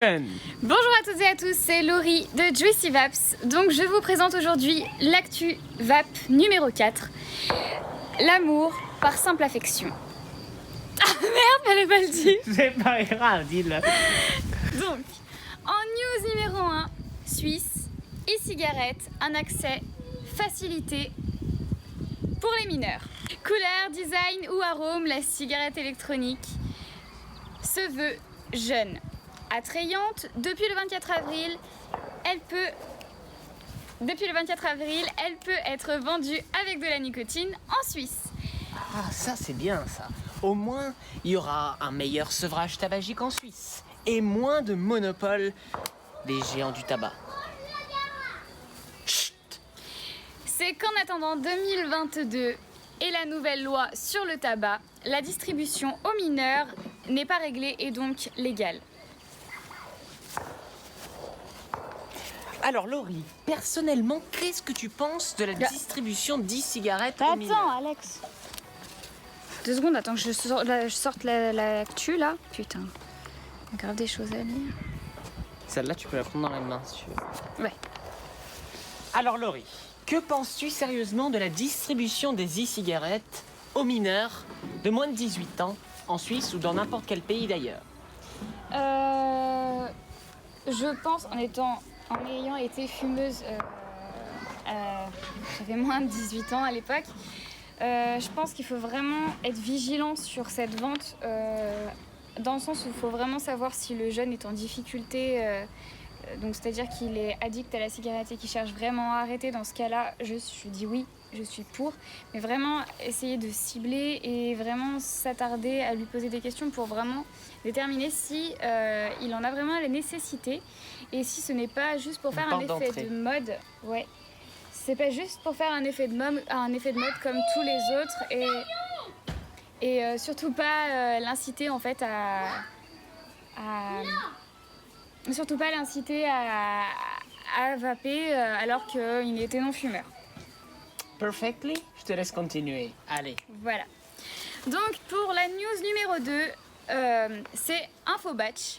Bonjour à toutes et à tous, c'est Laurie de Juicy Vaps. Donc je vous présente aujourd'hui l'actu vape numéro 4. L'amour par simple affection. Ah merde, fallait pas le dire. C'est pas grave, dis-le. Donc, en news numéro 1, Suisse, e-cigarette, un accès facilité pour les mineurs. Couleur, design ou arôme, la cigarette électronique se veut jeune. Attrayante, depuis le 24 avril, elle peut être vendue avec de la nicotine en Suisse. Ah, ça c'est bien ça. Au moins, il y aura un meilleur sevrage tabagique en Suisse et moins de monopole des géants du tabac. Chut. C'est qu'en attendant 2022 et la nouvelle loi sur le tabac, la distribution aux mineurs n'est pas réglée et donc légale. Alors Laurie, personnellement, qu'est-ce que tu penses de la distribution d'e-cigarettes aux mineurs? Attends Alex, 2 secondes, attends que je sorte l'actu là. Putain, il y a grave des choses à lire. Celle-là, tu peux la prendre dans la main si tu veux. Ouais. Alors Laurie, que penses-tu sérieusement de la distribution des e-cigarettes aux mineurs de moins de 18 ans en Suisse ou dans n'importe quel pays d'ailleurs? Je pense en ayant été fumeuse, j'avais moins de 18 ans à l'époque, je pense qu'il faut vraiment être vigilant sur cette vente, dans le sens où il faut vraiment savoir si le jeune est en difficulté, donc c'est-à-dire qu'il est addict à la cigarette et qu'il cherche vraiment à arrêter. Dans ce cas-là, je dis oui, je suis pour, mais vraiment essayer de cibler et vraiment s'attarder à lui poser des questions pour vraiment déterminer si il en a vraiment la nécessité et si ce n'est pas juste pour faire un effet de mode. Ouais, c'est pas juste pour faire un effet de mode comme tous les autres et surtout pas l'inciter en fait à vaper alors qu'il était non fumeur. Perfectly, je te laisse continuer. Allez. Voilà. Donc pour la news numéro 2, c'est Infobatch.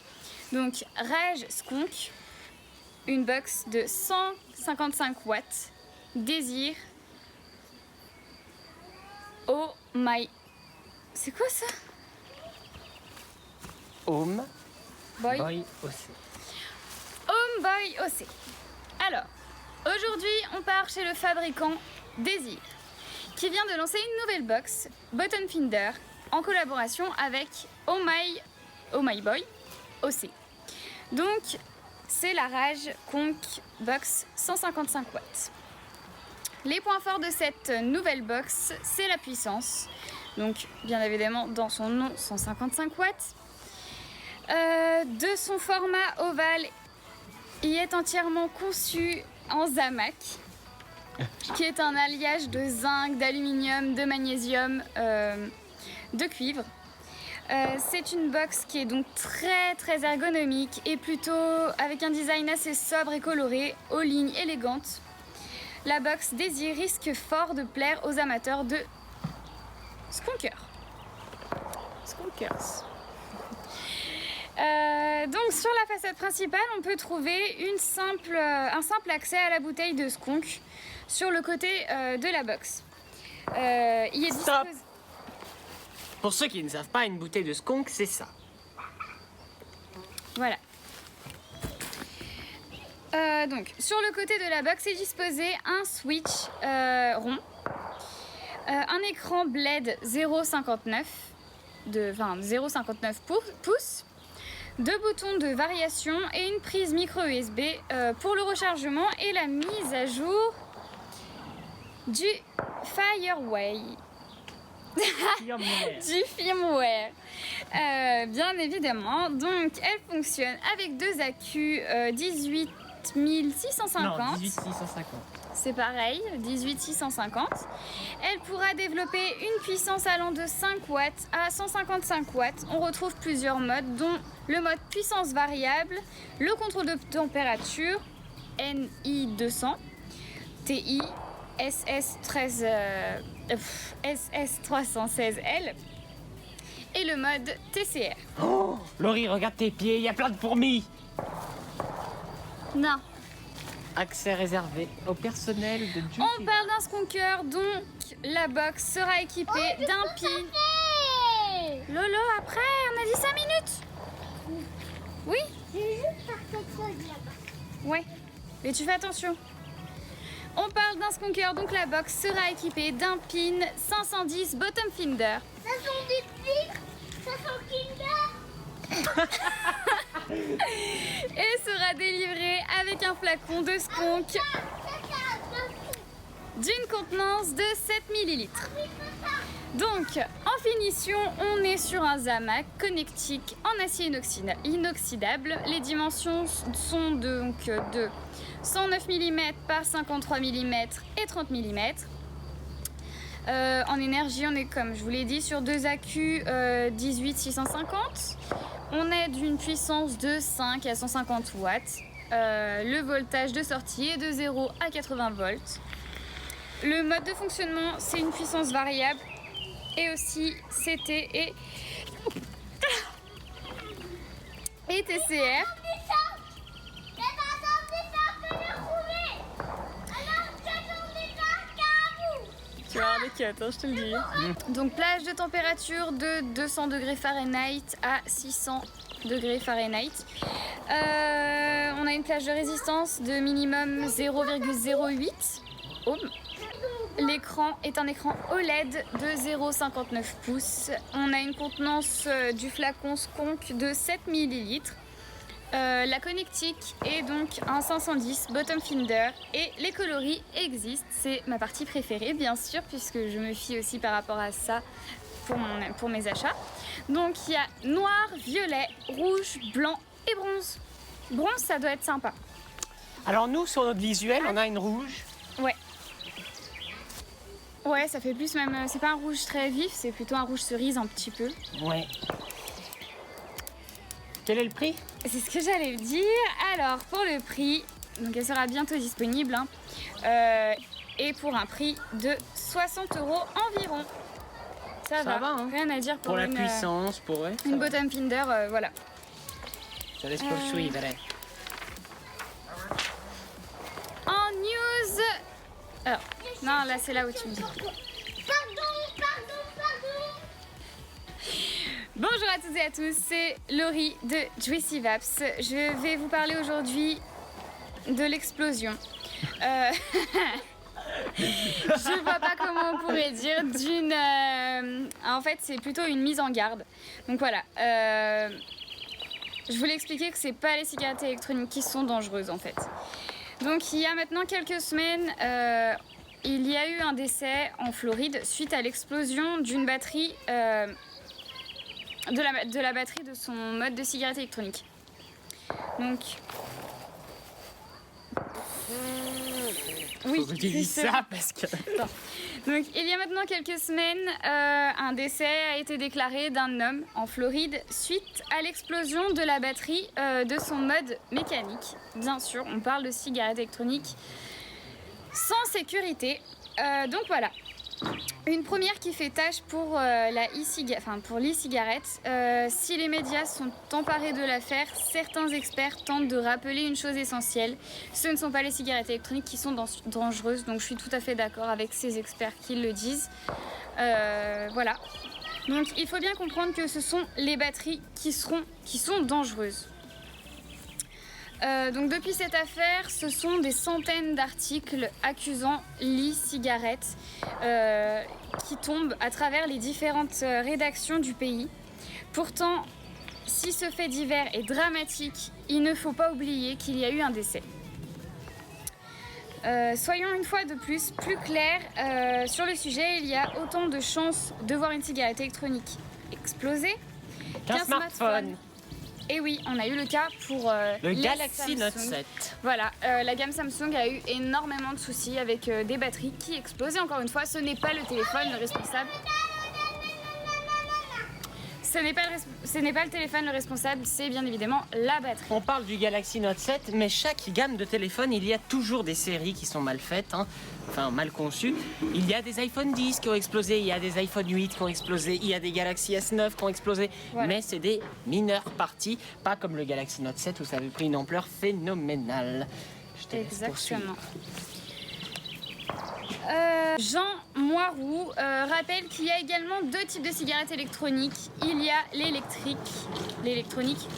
Donc Rage Skunk, une box de 155 watts. Désir. Oh my. C'est quoi ça? Home Boy. Boy aussi. Home Boy OC. Alors, aujourd'hui, on part chez le fabricant Désir, qui vient de lancer une nouvelle box, Button Finder, en collaboration avec Oh My Boy OC. Donc, c'est la Rage Conk Box 155 watts. Les points forts de cette nouvelle box, c'est la puissance. Donc, bien évidemment, dans son nom, 155 watts. De son format ovale, il est entièrement conçu en Zamac, qui est un alliage de zinc, d'aluminium, de magnésium, de cuivre. C'est une box qui est donc très très ergonomique et plutôt avec un design assez sobre et coloré, aux lignes élégantes. La box Désir risque fort de plaire aux amateurs de skunkers. Donc sur la façade principale, on peut trouver un simple accès à la bouteille de skunk sur le côté de la box. Il est Stop. Pour ceux qui ne savent pas, une bouteille de skunk, c'est ça. Voilà. Donc sur le côté de la box est disposé un switch rond, un écran LED 0,59 pouces, 2 boutons de variation et une prise micro USB pour le rechargement et la mise à jour du firmware. Bien évidemment. Donc elle fonctionne avec 2 accus 18650. Non, 18650. C'est pareil, 18650. Elle pourra développer une puissance allant de 5 watts à 155 watts. On retrouve plusieurs modes, dont le mode puissance variable, le contrôle de température, NI200, TI, SS316L et le mode TCR. Oh, Laurie, regarde tes pieds, il y a plein de fourmis. Non. Accès réservé au personnel de Juicy On parle d'un skunker, donc la box sera équipée d'un pin. Lolo, après, on a dit 5 minutes. Oui? Je vais juste faire quelque chose là-bas. Ouais. Mais tu fais attention. On parle d'un skunker, donc la box sera équipée d'un pin 510 bottom finder. Ça sent des pics, ça sent Kinder. Et sera délivré avec un flacon de skunk d'une contenance de 7 ml. Donc, en finition, on est sur un Zamac connectique en acier inoxydable. Les dimensions sont donc de 109 mm par 53 mm et 30 mm. En énergie, on est, comme je vous l'ai dit, sur deux accus 18650. On est d'une puissance de 5 à 150 watts. Le voltage de sortie est de 0 à 80 volts. Le mode de fonctionnement, c'est une puissance variable et aussi CT et TCR. Tu vas avoir des cuts, hein, je te le dis. Donc plage de température de 200 degrés Fahrenheit à 600 degrés Fahrenheit. On a une plage de résistance de minimum 0,08 ohms. L'écran est un écran OLED de 0,59 pouces. On a une contenance du flacon skunk de 7 ml. La connectique est donc un 510 bottom finder et les coloris existent. C'est ma partie préférée, bien sûr, puisque je me fie aussi par rapport à ça pour mes achats. Donc il y a noir, violet, rouge, blanc et bronze. Bronze, ça doit être sympa. Alors nous, sur notre visuel, on a une rouge. Ouais. Ouais, ça fait plus même. C'est pas un rouge très vif, c'est plutôt un rouge cerise un petit peu. Ouais. Quel est le prix? C'est ce que j'allais dire. Alors, pour le prix, donc elle sera bientôt disponible, hein, et pour un prix de 60 € environ. Ça va, hein. Rien à dire Pour la puissance, pour ouais, une bottom finder, voilà. Ça laisse poursuivre. En news. Alors, non, là c'est là où tu me dis. Pardon. Bonjour à toutes et à tous, c'est Laurie de Juicy Vaps. Je vais vous parler aujourd'hui de l'explosion. Je ne vois pas comment on pourrait dire en fait, c'est plutôt une mise en garde. Donc voilà. Je voulais expliquer que c'est pas les cigarettes électroniques qui sont dangereuses en fait. Donc il y a maintenant quelques semaines, il y a eu un décès en Floride suite à l'explosion d'une batterie. De la batterie de son mode de cigarette électronique. Donc. Oui, faut que tu dises ça parce que. Donc, il y a maintenant quelques semaines, un décès a été déclaré d'un homme en Floride suite à l'explosion de la batterie de son mode mécanique. Bien sûr, on parle de cigarette électronique sans sécurité. Donc voilà. Une première qui fait tâche pour l'e-cigarette. Si les médias sont emparés de l'affaire, certains experts tentent de rappeler une chose essentielle. Ce ne sont pas les cigarettes électroniques qui sont dangereuses, donc je suis tout à fait d'accord avec ces experts qui le disent. Voilà. Donc il faut bien comprendre que ce sont les batteries qui sont dangereuses. Donc depuis cette affaire, ce sont des centaines d'articles accusant l'e-cigarette qui tombent à travers les différentes rédactions du pays. Pourtant, si ce fait divers est dramatique, il ne faut pas oublier qu'il y a eu un décès. Soyons une fois de plus clairs sur le sujet, il y a autant de chances de voir une cigarette électronique exploser qu'un smartphone. Et oui, on a eu le cas pour le Galaxy Note 7. Voilà, la gamme Samsung a eu énormément de soucis avec des batteries qui explosaient. Encore une fois, ce n'est pas le téléphone le responsable. ce n'est pas le téléphone le responsable, c'est bien évidemment la batterie. On parle du Galaxy Note 7, mais chaque gamme de téléphone, il y a toujours des séries qui sont mal faites, hein. Enfin mal conçues. Il y a des iPhone 10 qui ont explosé, il y a des iPhone 8 qui ont explosé, il y a des Galaxy S9 qui ont explosé, Voilà. mais c'est des mineures parties, pas comme le Galaxy Note 7où ça avait pris une ampleur phénoménale. Je te laisse poursuivre. Exactement. Jean Moiroux rappelle qu'il y a également deux types de cigarettes électroniques. Il y a l'électronique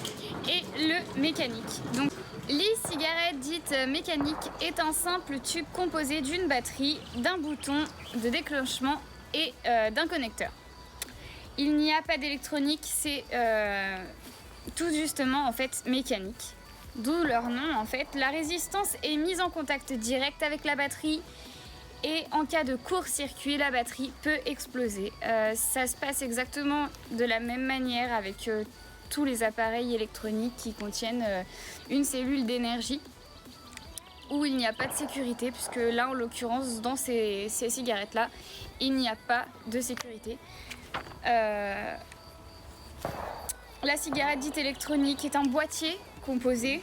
et le mécanique. Donc, l'e-cigarette dite mécanique est un simple tube composé d'une batterie, d'un bouton de déclenchement et d'un connecteur. Il n'y a pas d'électronique, c'est tout justement en fait mécanique. D'où leur nom en fait. La résistance est mise en contact direct avec la batterie. Et en cas de court-circuit, la batterie peut exploser. Ça se passe exactement de la même manière avec tous les appareils électroniques qui contiennent une cellule d'énergie où il n'y a pas de sécurité, puisque là, en l'occurrence, dans ces cigarettes-là, il n'y a pas de sécurité. La cigarette dite électronique est un boîtier composé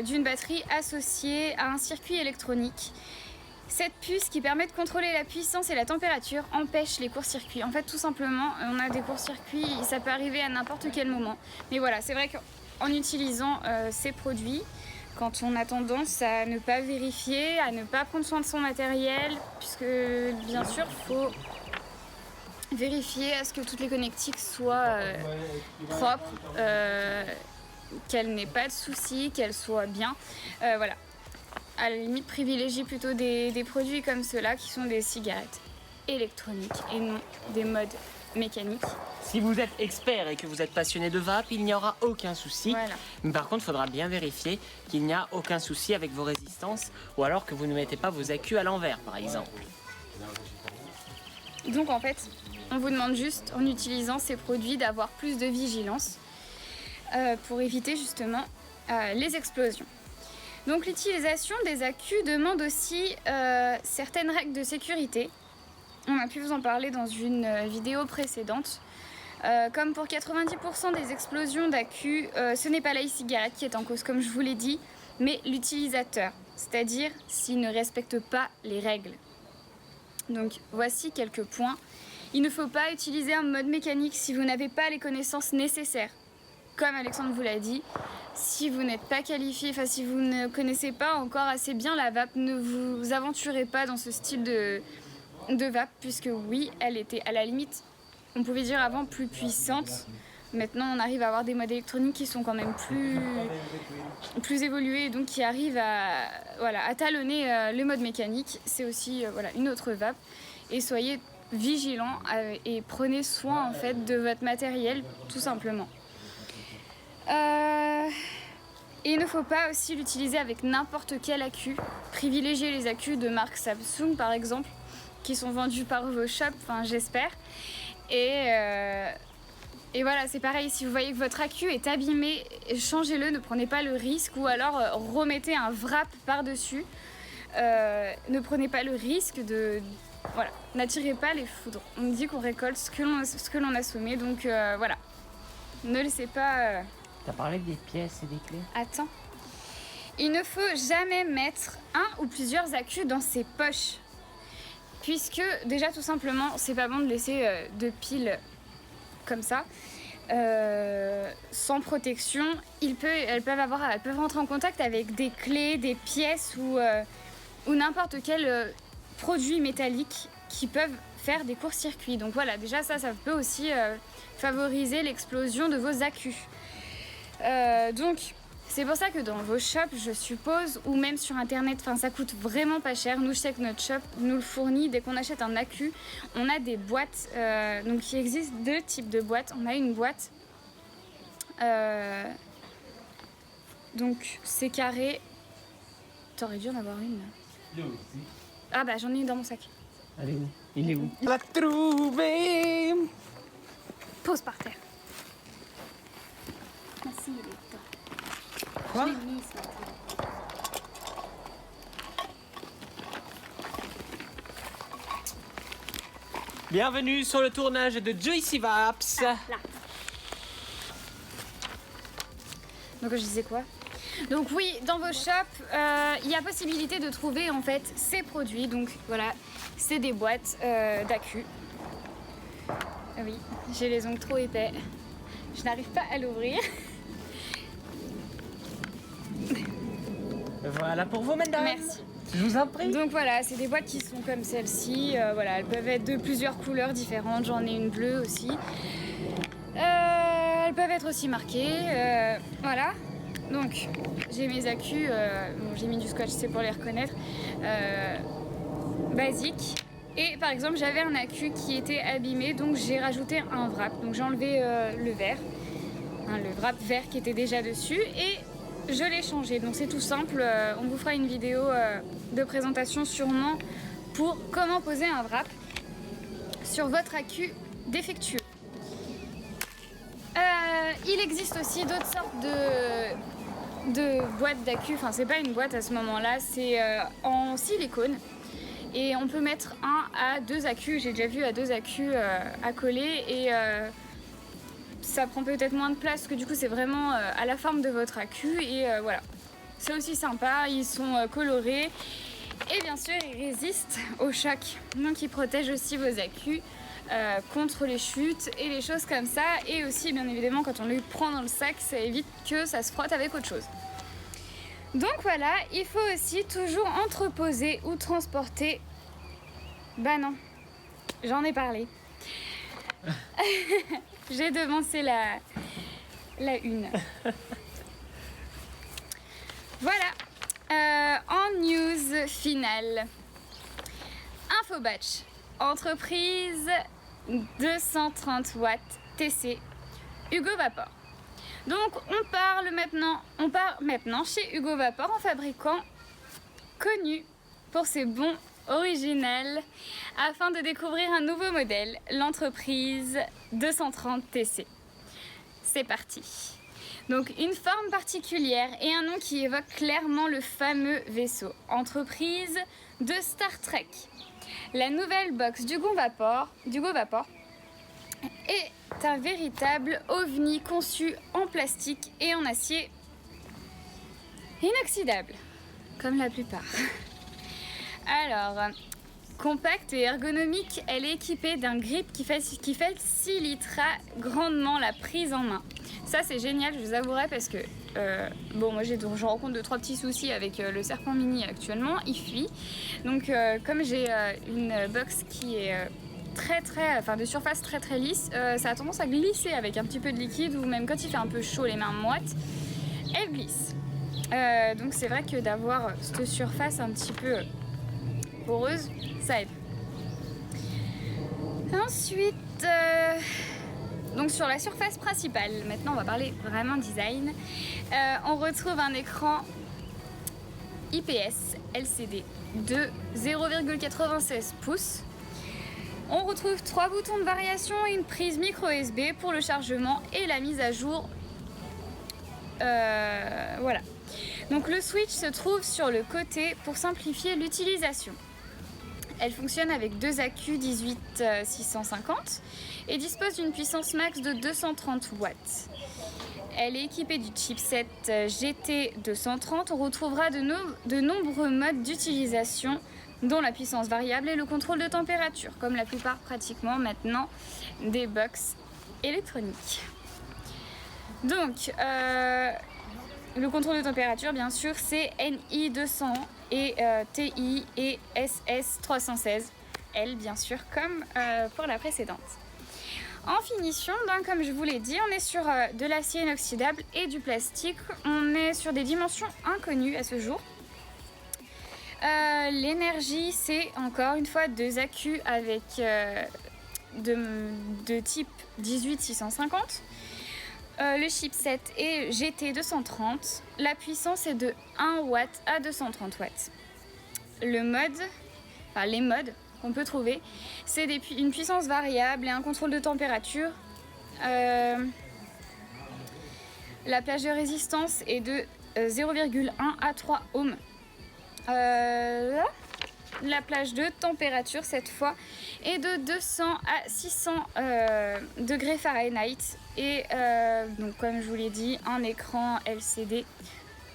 d'une batterie associée à un circuit électronique. Cette puce qui permet de contrôler la puissance et la température empêche les courts-circuits. En fait, tout simplement, on a des courts-circuits, ça peut arriver à n'importe quel moment. Mais voilà, c'est vrai qu'en utilisant ces produits, quand on a tendance à ne pas vérifier, à ne pas prendre soin de son matériel, puisque bien sûr, il faut vérifier à ce que toutes les connectiques soient propres, qu'elles n'aient pas de soucis, qu'elles soient bien. Voilà. À la limite, privilégie plutôt des produits comme ceux-là qui sont des cigarettes électroniques et non des modes mécaniques. Si vous êtes expert et que vous êtes passionné de vape, il n'y aura aucun souci. Voilà. Mais par contre, il faudra bien vérifier qu'il n'y a aucun souci avec vos résistances ou alors que vous ne mettez pas vos accus à l'envers, par exemple. Donc en fait, on vous demande juste, en utilisant ces produits, d'avoir plus de vigilance pour éviter justement les explosions. Donc l'utilisation des accus demande aussi certaines règles de sécurité. On a pu vous en parler dans une vidéo précédente. Comme pour 90% des explosions d'accus, ce n'est pas la e-cigarette qui est en cause, comme je vous l'ai dit, mais l'utilisateur, c'est-à-dire s'il ne respecte pas les règles. Donc voici quelques points. Il ne faut pas utiliser un mode mécanique si vous n'avez pas les connaissances nécessaires. Comme Alexandre vous l'a dit, si vous n'êtes pas qualifié, enfin si vous ne connaissez pas encore assez bien la vape, ne vous aventurez pas dans ce style de vape, puisque oui, elle était à la limite, on pouvait dire avant, plus puissante. Maintenant, on arrive à avoir des modes électroniques qui sont quand même plus évolués, donc qui arrivent à talonner le mode mécanique. C'est aussi une autre vape. Et soyez vigilants et prenez soin en fait de votre matériel, tout simplement. Et il ne faut pas aussi l'utiliser avec n'importe quel accu. Privilégiez les accus de marque Samsung par exemple, qui sont vendus par vos shops, enfin j'espère. Et voilà, c'est pareil, si vous voyez que votre accu est abîmé, changez-le, ne prenez pas le risque, ou alors remettez un wrap par-dessus. Ne prenez pas le risque de... Voilà, n'attirez pas les foudres. On me dit qu'on récolte ce que l'on a semé, donc voilà. Ne laissez pas... T'as parlé des pièces et des clés? Attends. Il ne faut jamais mettre un ou plusieurs accus dans ses poches. Puisque, déjà, tout simplement, c'est pas bon de laisser deux piles comme ça, sans protection. Elles peuvent rentrer en contact avec des clés, des pièces ou n'importe quel produit métallique qui peuvent faire des courts-circuits. Donc voilà, déjà ça peut aussi favoriser l'explosion de vos accus. Donc c'est pour ça que dans vos shops, je suppose, ou même sur internet, ça coûte vraiment pas cher. Nous, je sais que notre shop nous le fournit. Dès qu'on achète un accu, on a des boîtes. Donc il existe deux types de boîtes. On a une boîte, donc c'est carré. T'aurais dû en avoir une là. Ah bah j'en ai une dans mon sac. Allez où? Il est où? La trouver. Pose par terre. Merci, il est temps. Quoi? Je l'ai mis ce matin. Bienvenue sur le tournage de Joycey Vaps. Là. Donc je disais quoi? Donc oui, dans vos shops, il y a possibilité de trouver en fait ces produits. Donc voilà, c'est des boîtes d'accu. Ah oui, j'ai les ongles trop épais. Je n'arrive pas à l'ouvrir. Voilà pour vous, mesdames. Merci. Je vous en prie. Donc voilà, c'est des boîtes qui sont comme celle-ci. Voilà, elles peuvent être de plusieurs couleurs différentes. J'en ai une bleue aussi. Elles peuvent être aussi marquées. Voilà. Donc j'ai mes accus. Bon, j'ai mis du scotch, c'est pour les reconnaître. Basique. Et par exemple, j'avais un accu qui était abîmé, donc j'ai rajouté un wrap. Donc j'ai enlevé le verre, le wrap vert qui était déjà dessus, et je l'ai changé. Donc c'est tout simple. On vous fera une vidéo de présentation sûrement pour comment poser un wrap sur votre accu défectueux. Il existe aussi d'autres sortes de boîtes d'accu. Enfin, c'est pas une boîte à ce moment-là, c'est en silicone. Et on peut mettre 1 à 2 accus. J'ai déjà vu à 2 accus à coller. Et ça prend peut-être moins de place parce que du coup c'est vraiment à la forme de votre accu. Et voilà. C'est aussi sympa. Ils sont colorés. Et bien sûr, ils résistent au choc. Donc ils protègent aussi vos accus contre les chutes et les choses comme ça. Et aussi, bien évidemment, quand on les prend dans le sac, ça évite que ça se frotte avec autre chose. Donc voilà, il faut aussi toujours entreposer ou transporter. Bah non, j'en ai parlé. J'ai devancé la une. Voilà, en news finale. Infobatch, entreprise 230 watts TC, Hugo Vapor. Donc on part maintenant chez Hugo Vapor, un fabricant connu pour ses bons originels, afin de découvrir un nouveau modèle, l'entreprise 230 TC. C'est parti. Donc une forme particulière et un nom qui évoque clairement le fameux vaisseau, entreprise de Star Trek. La nouvelle box d'Hugo Vapor est un véritable ovni conçu en plastique et en acier inoxydable, comme la plupart. Alors, compacte et ergonomique, elle est équipée d'un grip qui facilitera grandement la prise en main. Ça c'est génial, je vous avouerai, parce que moi je rencontre 2-3 petits soucis avec le Serpent Mini actuellement, il fuit. Donc comme j'ai une box qui est de surface très lisse, ça a tendance à glisser avec un petit peu de liquide, ou même quand il fait un peu chaud, les mains moites, elle glisse. Donc c'est vrai que d'avoir cette surface un petit peu poreuse, ça aide. Ensuite, donc sur la surface principale, maintenant on va parler vraiment design, on retrouve un écran IPS LCD de 0,96 pouces. On retrouve 3 boutons de variation et une prise micro USB pour le chargement et la mise à jour. Voilà. Donc le switch se trouve sur le côté pour simplifier l'utilisation. Elle fonctionne avec 2 accus 18650 et dispose d'une puissance max de 230 watts. Elle est équipée du chipset GT230. On retrouvera de nombreux modes d'utilisation, dont la puissance variable et le contrôle de température, comme la plupart pratiquement maintenant des box électroniques. Donc, le contrôle de température, bien sûr, c'est NI200 et TI et SS316. Elle, bien sûr, comme pour la précédente. En finition, donc, comme je vous l'ai dit, on est sur de l'acier inoxydable et du plastique. On est sur des dimensions inconnues à ce jour. L'énergie, c'est encore une fois 2 accus avec de type 18650. Le chipset est GT230. La puissance est de 1 watt à 230 watts. Les modes qu'on peut trouver, c'est une puissance variable et un contrôle de température. La plage de résistance est de 0,1 à 3 ohms. La plage de température cette fois est de 200 à 600 degrés Fahrenheit. Et donc comme je vous l'ai dit, un écran LCD,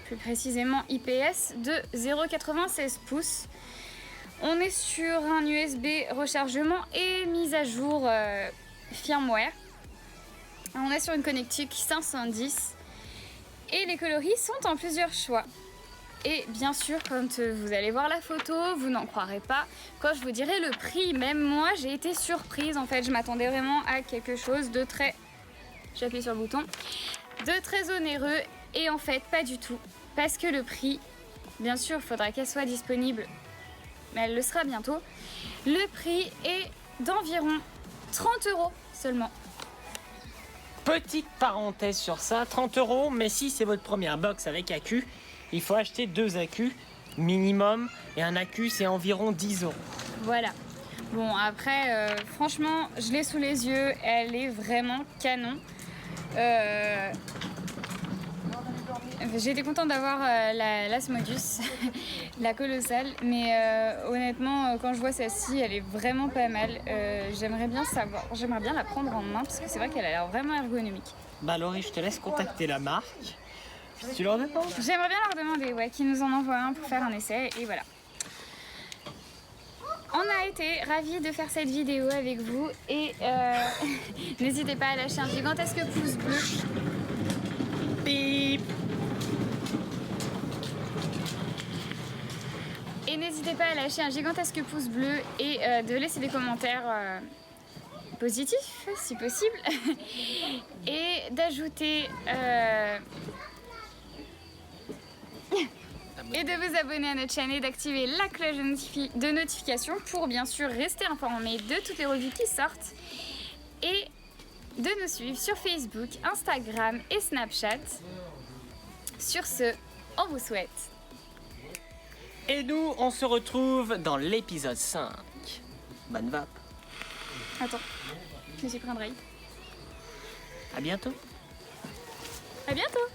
plus précisément IPS, de 0,96 pouces. On est sur un USB rechargement et mise à jour firmware. On est sur une connectique 510 et les coloris sont en plusieurs choix. Et bien sûr, quand vous allez voir la photo, vous n'en croirez pas quand je vous dirai le prix. Même moi, j'ai été surprise. En fait, je m'attendais vraiment à quelque chose de très... J'appuie sur le bouton. De très onéreux. Et en fait, pas du tout. Parce que le prix, bien sûr, il faudra qu'elle soit disponible. Mais elle le sera bientôt. Le prix est d'environ 30 € seulement. Petite parenthèse sur ça, 30 €, mais si c'est votre première box avec accu, il faut acheter 2 accus minimum, et un accu c'est environ 10 €. Voilà. Bon, après, franchement, je l'ai sous les yeux, elle est vraiment canon. J'ai été contente d'avoir l'Asmodus, la colossale, mais honnêtement, quand je vois celle-ci, elle est vraiment pas mal. J'aimerais bien la prendre en main parce que c'est vrai qu'elle a l'air vraiment ergonomique. Bah Laurie, je te laisse contacter la marque, puis tu leur demandes. J'aimerais bien leur demander, ouais, qu'ils nous en envoient un pour faire un essai, et voilà. On a été ravis de faire cette vidéo avec vous, et n'hésitez pas à lâcher un gigantesque pouce bleu. Bip. Et n'hésitez pas à lâcher un gigantesque pouce bleu et de laisser des commentaires positifs, si possible. Et d'ajouter... et de vous abonner à notre chaîne et d'activer la cloche de notification pour bien sûr rester informé de toutes les revues qui sortent. Et de nous suivre sur Facebook, Instagram et Snapchat. Sur ce, on vous souhaite... Et nous, on se retrouve dans l'épisode 5. Bonne vape. Attends, je me suis pris un drive. À bientôt. À bientôt.